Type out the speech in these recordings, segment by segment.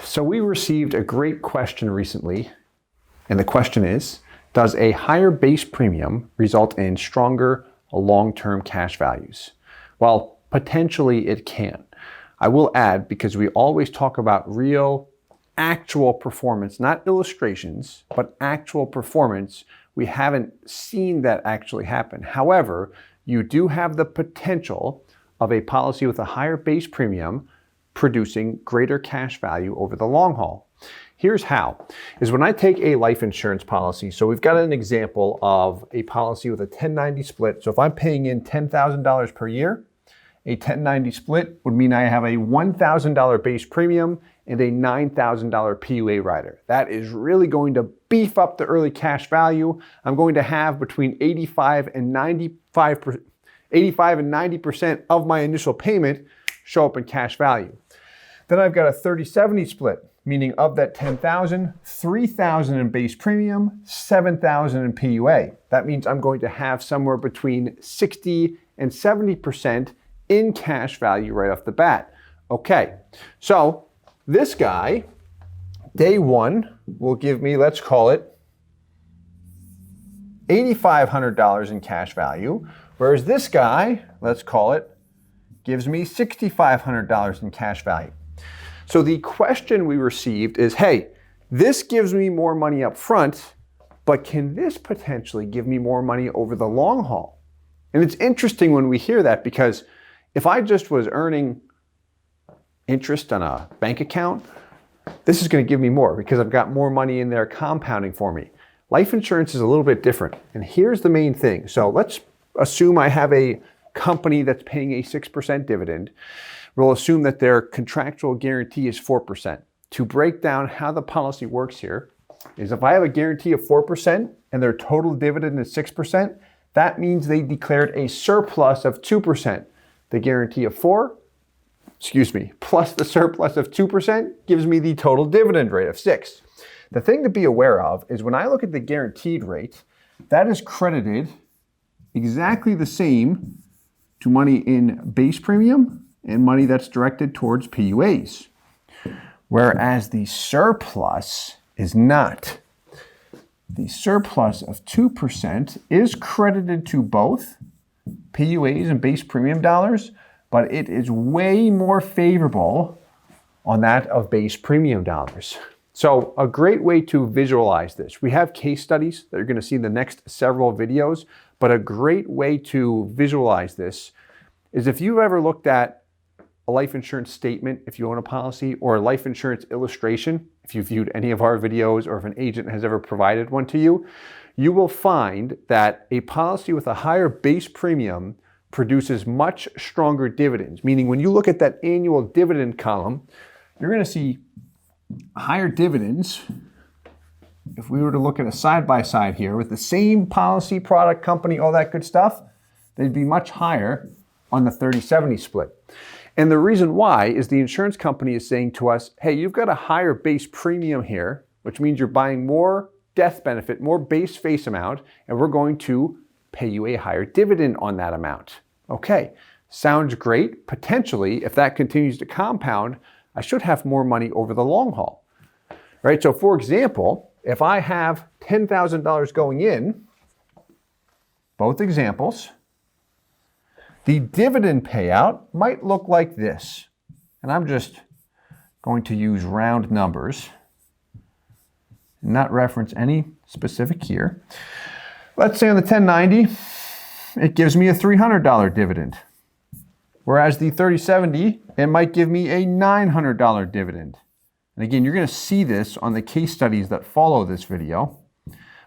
So we received a great question recently, and the question is, does a higher base premium result in stronger long-term cash values? Well, potentially it can. I will add, because we always talk about real, actual performance, not illustrations, but actual performance, we haven't seen that actually happen. However, you do have the potential of a policy with a higher base premium producing greater cash value over the long haul. Here's how, is when I take a life insurance policy, so we've got an example of a policy with a 1090 split. So if I'm paying in $10,000 per year, a 1090 split would mean I have a $1,000 base premium and a $9,000 PUA rider. That is really going to beef up the early cash value. I'm going to have between 85 and 90% of my initial payment show up in cash value. Then I've got a 30/70 split, meaning of that 10,000, 3,000 in base premium, 7,000 in PUA. That means I'm going to have somewhere between 60 and 70% in cash value right off the bat. Okay, so this guy, day one, will give me, let's call it $8,500 in cash value, whereas this guy, let's call it, gives me $6,500 in cash value. So the question we received is, hey, this gives me more money up front, but can this potentially give me more money over the long haul? And it's interesting when we hear that, because if I just was earning interest on a bank account, this is going to give me more because I've got more money in there compounding for me. Life insurance is a little bit different. And here's the main thing. So let's assume I have a company that's paying a 6% dividend. We'll assume that their contractual guarantee is 4%. To break down how the policy works here is, if I have a guarantee of 4% and their total dividend is 6%, that means they declared a surplus of 2%. The guarantee of plus the surplus of 2% gives me the total dividend rate of 6. The thing to be aware of is when I look at the guaranteed rate, that is credited exactly the same to money in base premium and money that's directed towards PUAs, whereas the surplus is not. The surplus of 2% is credited to both PUAs and base premium dollars, but it is way more favorable on that of base premium dollars. So a great way to visualize this, we have case studies that you're going to see in the next several videos, but a great way to visualize this is if you've ever looked at a life insurance statement, if you own a policy, or a life insurance illustration, if you've viewed any of our videos or if an agent has ever provided one to you, you will find that a policy with a higher base premium produces much stronger dividends. Meaning when you look at that annual dividend column, you're going to see higher dividends. If we were to look at a side-by-side here with the same policy, product, company, all that good stuff, they'd be much higher on the 30/70 split. And the reason why is the insurance company is saying to us, hey, you've got a higher base premium here, which means you're buying more death benefit, more base face amount, and we're going to pay you a higher dividend on that amount. Okay, sounds great. Potentially, if that continues to compound, I should have more money over the long haul. Right? So for example, if I have $10,000 going in, both examples, the dividend payout might look like this. And I'm just going to use round numbers and not reference any specific here. Let's say on the 1090, it gives me a $300 dividend. Whereas the 30/70, it might give me a $900 dividend. And again, you're going to see this on the case studies that follow this video.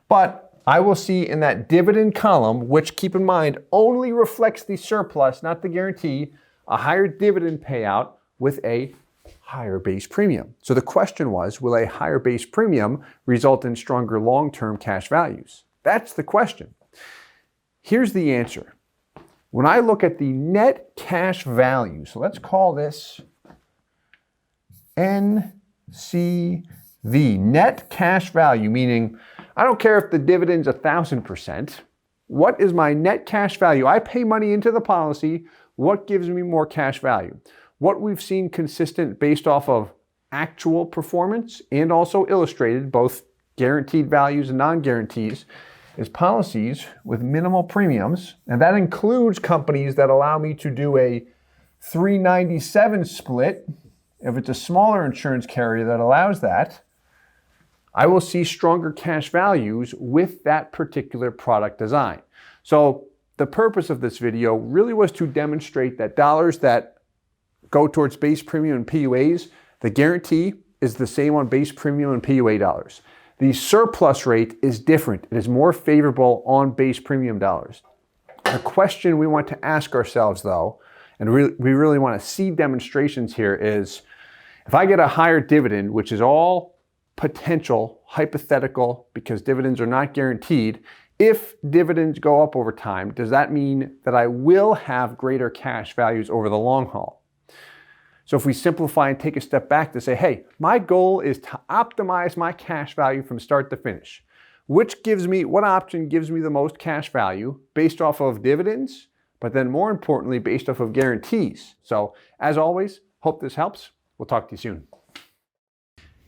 But I will see in that dividend column, which keep in mind only reflects the surplus, not the guarantee, a higher dividend payout with a higher base premium. So the question was, will a higher base premium result in stronger long-term cash values? That's the question. Here's the answer. When I look at the net cash value, so let's call this NCV, net cash value, meaning I don't care if the dividend's 1,000%. What is my net cash value? I pay money into the policy. What gives me more cash value? What we've seen consistent based off of actual performance and also illustrated, both guaranteed values and non-guarantees, is policies with minimal premiums. And that includes companies that allow me to do a 397 split. If it's a smaller insurance carrier that allows that, I will see stronger cash values with that particular product design. So the purpose of this video really was to demonstrate that dollars that go towards base premium and PUAs, the guarantee is the same on base premium and PUA dollars. The surplus rate is different. It is more favorable on base premium dollars. The question we want to ask ourselves though, and we really want to see demonstrations here, is if I get a higher dividend, which is all potential, hypothetical, because dividends are not guaranteed, if dividends go up over time, does that mean that I will have greater cash values over the long haul? So if we simplify and take a step back to say, hey, my goal is to optimize my cash value from start to finish. What option gives me the most cash value based off of dividends, but then more importantly, based off of guarantees? So as always, hope this helps. We'll talk to you soon.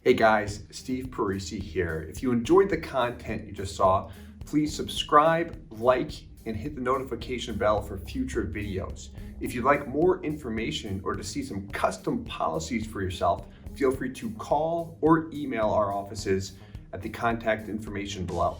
Hey guys, Steve Parisi here. If you enjoyed the content you just saw, please subscribe, like, and hit the notification bell for future videos. If you'd like more information or to see some custom policies for yourself, feel free to call or email our offices at the contact information below.